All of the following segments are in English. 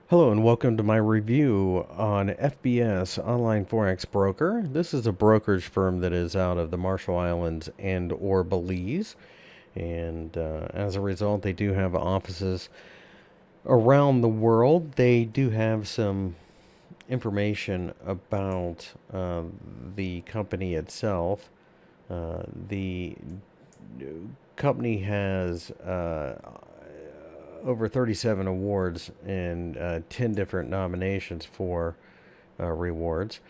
Hello and welcome to my review on FBS Online Forex Broker. This is a brokerage firm that is out of the Marshall Islands and or Belize. And as a result, they do have offices around the world. They do have some information about the company itself. The company has over 37 awards and 10 different nominations for rewards.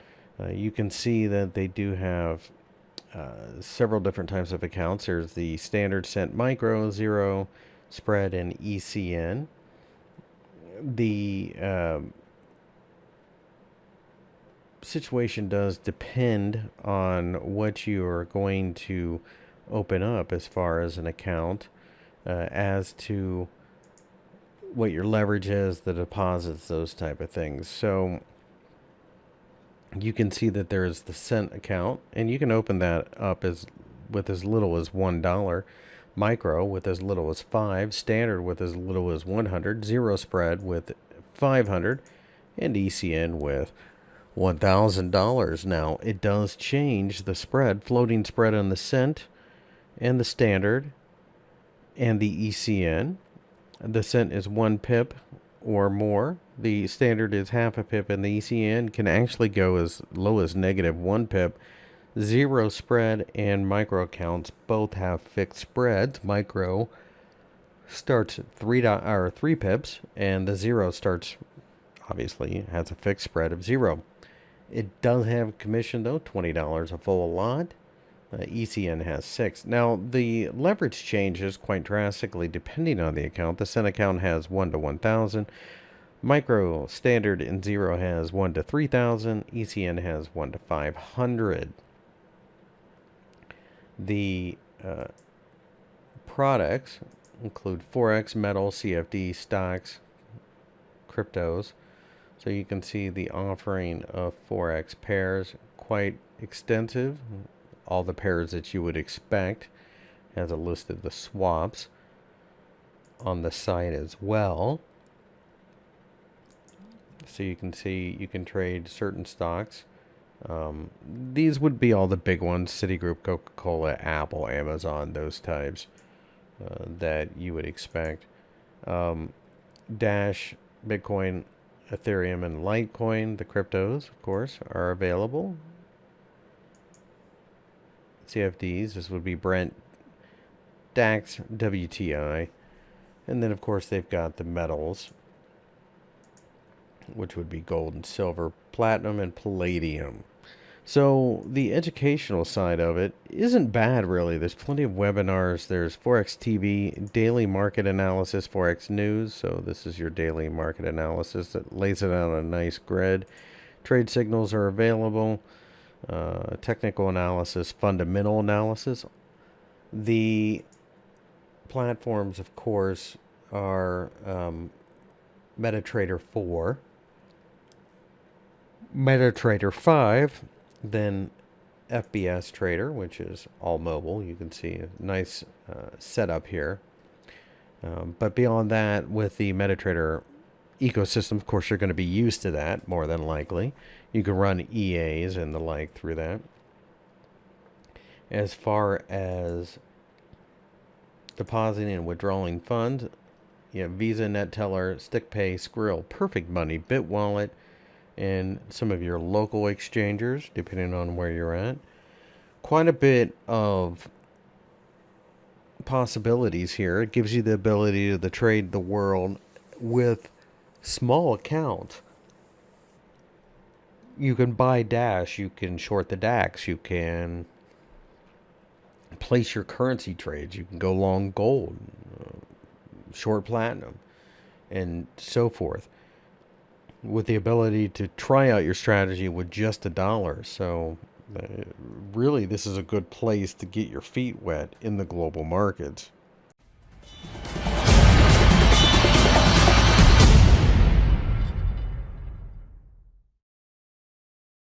You can see that they do have several different types of accounts. There's the standard cent micro, zero, spread, and ECN. The situation does depend on what you are going to open up as far as an account, as to what your leverage is, the deposits, those type of things. So you can see that there is the cent account, and you can open that up with as little as $1, micro with as little as 5, standard with as little as 100, zero spread with 500, and ECN with $1,000. Now it does change the spread, floating spread on the cent and the standard and the ECN. The cent is 1 pip or more. The standard is half a pip, and the ECN can actually go as low as -1 pip. Zero spread and micro accounts both have fixed spreads. Micro starts at 3 pips, and the zero starts, obviously, has a fixed spread of 0. It does have commission, though, $20 a full lot. ECN has 6. Now, the leverage changes quite drastically depending on the account. The cent account has 1 to 1,000. Micro, standard, and zero has 1 to 3,000. ECN has 1 to 500. The products include Forex, metal, CFD, stocks, cryptos. So you can see the offering of Forex pairs, quite extensive. All the pairs that you would expect. Has a list of the swaps on the site as well. So you can see you can trade certain stocks. These would be all the big ones: Citigroup, Coca-Cola, Apple, Amazon, those types that you would expect. Dash, Bitcoin, Ethereum, and Litecoin, the cryptos, of course, are available. CFDs, this would be Brent, DAX, WTI, and then of course they've got the metals, which would be gold and silver, platinum, and palladium. So the educational side of it isn't bad, really. There's plenty of webinars. There's Forex TV, daily market analysis, Forex news. So this is your daily market analysis that lays it out on a nice grid. Trade signals are available. Technical analysis, fundamental analysis. The platforms, of course, are MetaTrader 4, MetaTrader 5, then FBS Trader, which is all mobile. You can see a nice setup here. But beyond that, with the MetaTrader ecosystem, of course, you're going to be used to that more than likely. You can run EAs and the like through that. As far as depositing and withdrawing funds, you have Visa, NetTeller, StickPay, Skrill, Perfect Money, BitWallet, and some of your local exchangers, depending on where you're at. Quite a bit of possibilities here. It gives you the ability to trade the world with small accounts. You can buy Dash, you can short the DAX, you can place your currency trades, you can go long gold, short platinum, and so forth, with the ability to try out your strategy with just $1. So really, this is a good place to get your feet wet in the global markets.